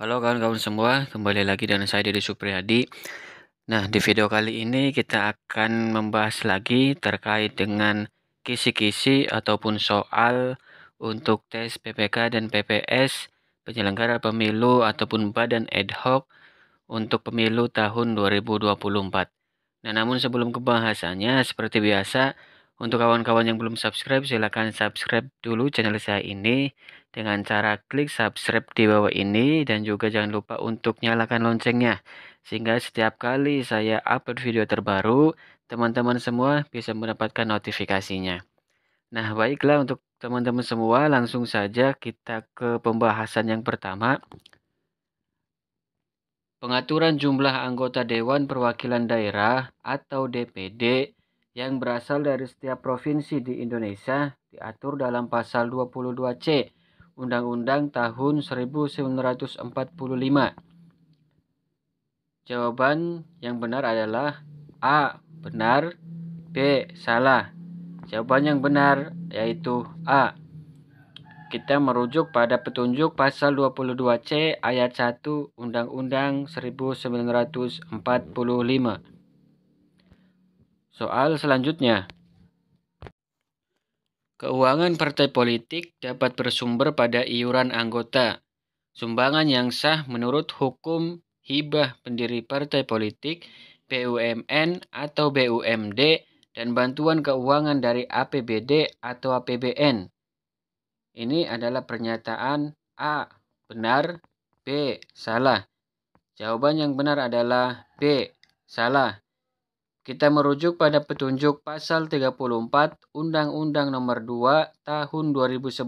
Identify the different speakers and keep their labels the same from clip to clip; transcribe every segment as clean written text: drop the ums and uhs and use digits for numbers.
Speaker 1: Halo kawan-kawan semua, kembali lagi dengan saya Deddy Supriyadi. Nah, di video kali ini kita akan membahas lagi terkait dengan kisi-kisi ataupun soal untuk tes PPK dan PPS penyelenggara pemilu ataupun badan ad hoc untuk pemilu tahun 2024. Nah, namun sebelum ke bahasannya, seperti biasa, untuk kawan-kawan yang belum subscribe, silakan subscribe dulu channel saya ini dengan cara klik subscribe di bawah ini dan juga jangan lupa untuk nyalakan loncengnya sehingga setiap kali saya upload video terbaru, teman-teman semua bisa mendapatkan notifikasinya. Nah, baiklah untuk teman-teman semua, langsung saja kita ke pembahasan yang pertama. Pengaturan jumlah anggota Dewan Perwakilan Daerah atau DPD yang berasal dari setiap provinsi di Indonesia diatur dalam pasal 22C Undang-Undang tahun 1945. Jawaban yang benar adalah A. Benar. B. Salah. Jawaban yang benar yaitu A. Kita merujuk pada petunjuk pasal 22C ayat 1 Undang-Undang 1945. Soal selanjutnya. Keuangan partai politik dapat bersumber pada iuran anggota. Sumbangan yang sah menurut hukum hibah pendiri partai politik, BUMN atau BUMD, dan bantuan keuangan dari APBD atau APBN. Ini adalah pernyataan A. Benar. B. Salah. Jawaban yang benar adalah B. Salah. Kita merujuk pada petunjuk pasal 34 Undang-Undang Nomor 2 Tahun 2011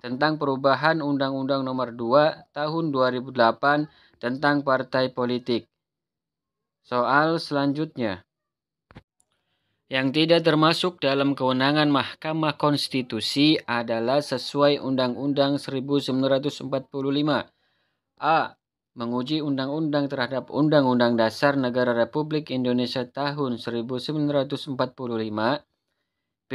Speaker 1: tentang perubahan Undang-Undang Nomor 2 Tahun 2008 tentang partai politik. Soal selanjutnya. Yang tidak termasuk dalam kewenangan Mahkamah Konstitusi adalah sesuai Undang-Undang 1945. A. Menguji undang-undang terhadap Undang-Undang Dasar Negara Republik Indonesia tahun 1945. B.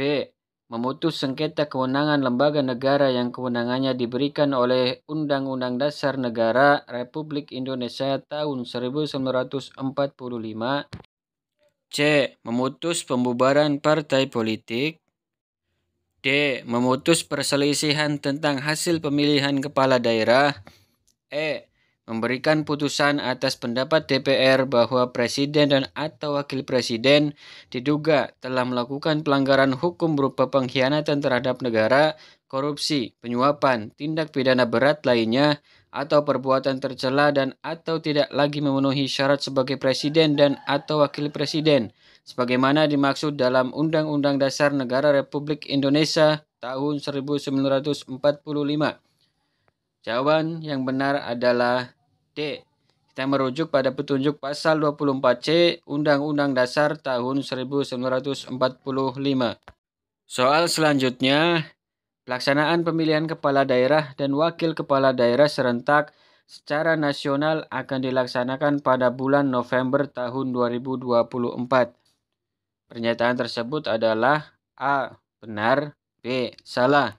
Speaker 1: Memutus sengketa kewenangan lembaga negara yang kewenangannya diberikan oleh Undang-Undang Dasar Negara Republik Indonesia tahun 1945. C. Memutus pembubaran partai politik. D. Memutus perselisihan tentang hasil pemilihan kepala daerah. E. Memberikan putusan atas pendapat DPR bahwa presiden dan atau wakil presiden diduga telah melakukan pelanggaran hukum berupa pengkhianatan terhadap negara, korupsi, penyuapan, tindak pidana berat lainnya, atau perbuatan tercela dan atau tidak lagi memenuhi syarat sebagai presiden dan atau wakil presiden, sebagaimana dimaksud dalam Undang-Undang Dasar Negara Republik Indonesia tahun 1945. Jawaban yang benar adalah D. Kita merujuk pada petunjuk pasal 24C Undang-Undang Dasar tahun 1945. Soal selanjutnya, pelaksanaan pemilihan kepala daerah dan wakil kepala daerah serentak secara nasional akan dilaksanakan pada bulan November tahun 2024. Pernyataan tersebut adalah A. Benar. B. Salah.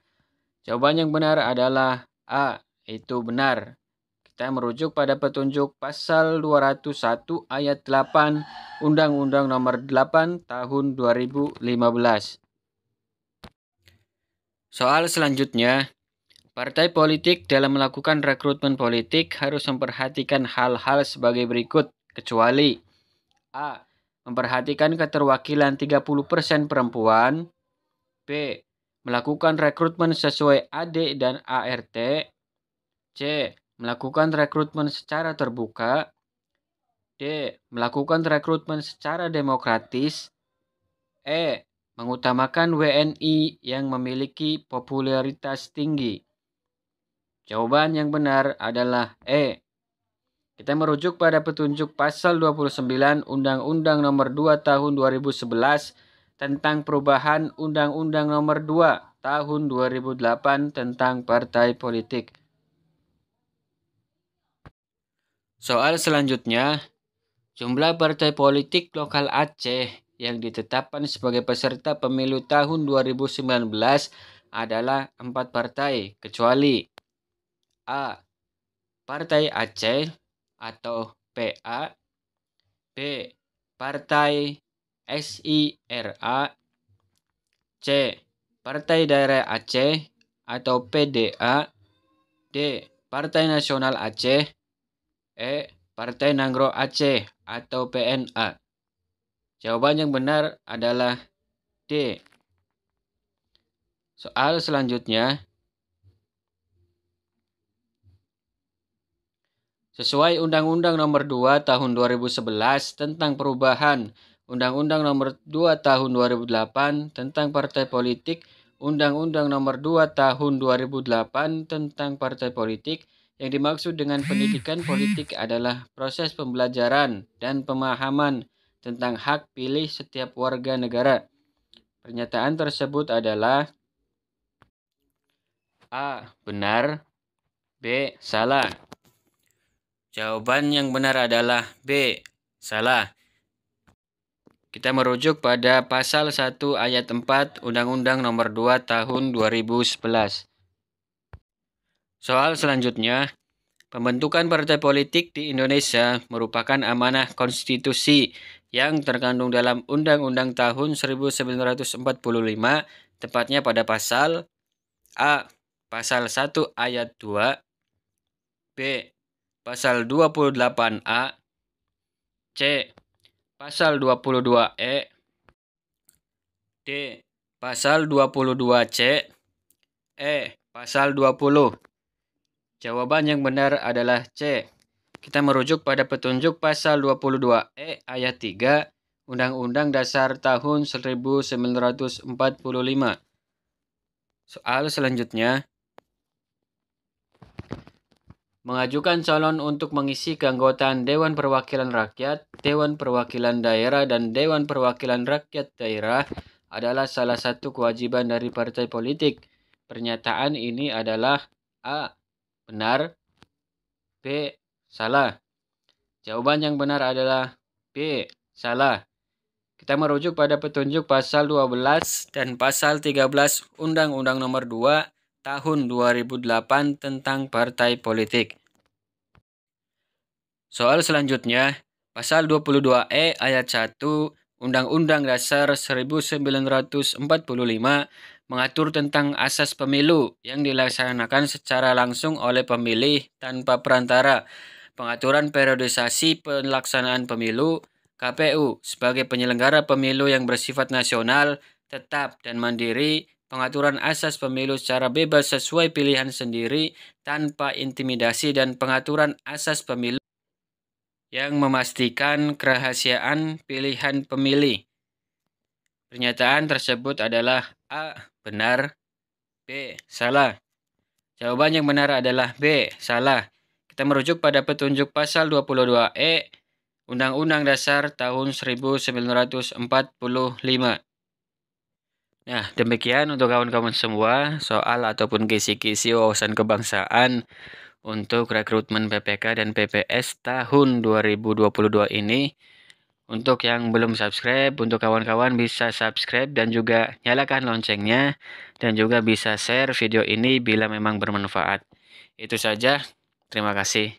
Speaker 1: Jawaban yang benar adalah A. Itu benar. Kita merujuk pada petunjuk pasal 201 ayat 8 Undang-Undang Nomor 8 Tahun 2015. Soal selanjutnya, partai politik dalam melakukan rekrutmen politik harus memperhatikan hal-hal sebagai berikut, kecuali A. Memperhatikan keterwakilan 30% perempuan. B. Melakukan rekrutmen sesuai AD dan ART. C. Melakukan rekrutmen secara terbuka. D. Melakukan rekrutmen secara demokratis. E. Mengutamakan WNI yang memiliki popularitas tinggi. Jawaban yang benar adalah E. Kita merujuk pada petunjuk pasal 29 Undang-Undang Nomor 2 Tahun 2011 tentang perubahan Undang-Undang Nomor 2 Tahun 2008 tentang partai politik. Soal selanjutnya, jumlah partai politik lokal Aceh yang ditetapkan sebagai peserta pemilu tahun 2019 adalah 4 partai, kecuali A. Partai Aceh atau PA, B. Partai SIRA, C. Partai Daerah Aceh atau PDA, D. Partai Nasional Aceh, E. Partai Nanggro Aceh atau PNA. Jawaban yang benar adalah D. Soal selanjutnya, sesuai Undang-Undang Nomor 2 Tahun 2011 tentang perubahan Undang-Undang Nomor 2 Tahun 2008 tentang partai politik, Undang-Undang Nomor 2 Tahun 2008 tentang partai politik, yang dimaksud dengan pendidikan politik adalah proses pembelajaran dan pemahaman tentang hak pilih setiap warga negara. Pernyataan tersebut adalah A. Benar, B. Salah. Jawaban yang benar adalah B. Salah. Kita merujuk pada pasal 1 ayat 4 Undang-Undang Nomor 2 Tahun 2011. Soal selanjutnya, pembentukan partai politik di Indonesia merupakan amanah konstitusi yang terkandung dalam Undang-Undang Tahun 1945, tepatnya pada pasal A. Pasal 1 ayat 2, B. Pasal 28A, C. Pasal 22E, D. Pasal 22C, E. Pasal 20. Jawaban yang benar adalah C. Kita merujuk pada petunjuk pasal 22E ayat 3 Undang-Undang Dasar tahun 1945. Soal selanjutnya, mengajukan calon untuk mengisi keanggotaan Dewan Perwakilan Rakyat, Dewan Perwakilan Daerah, dan Dewan Perwakilan Rakyat Daerah adalah salah satu kewajiban dari partai politik. Pernyataan ini adalah A. Benar, B. Salah. Jawaban yang benar adalah B. Salah. Kita merujuk pada petunjuk pasal 12 dan pasal 13 Undang-Undang Nomor 2 Tahun 2008 tentang partai politik. Soal selanjutnya, pasal 22E ayat 1 Undang-Undang Dasar 1945 mengatur tentang asas pemilu yang dilaksanakan secara langsung oleh pemilih tanpa perantara. Pengaturan periodisasi pelaksanaan pemilu, KPU sebagai penyelenggara pemilu yang bersifat nasional, tetap, dan mandiri, pengaturan asas pemilu secara bebas sesuai pilihan sendiri tanpa intimidasi, dan pengaturan asas pemilu yang memastikan kerahasiaan pilihan pemilih. Pernyataan tersebut adalah A. Benar, B. Salah. Jawaban yang benar adalah B. Salah. Kita merujuk pada petunjuk pasal 22E Undang-Undang Dasar tahun 1945. Nah, demikian untuk kawan-kawan semua soal ataupun kisi-kisi wawasan kebangsaan untuk rekrutmen PPK dan PPS tahun 2022 ini. Untuk yang belum subscribe, untuk kawan-kawan bisa subscribe dan juga nyalakan loncengnya, dan juga bisa share video ini bila memang bermanfaat. Itu saja, terima kasih.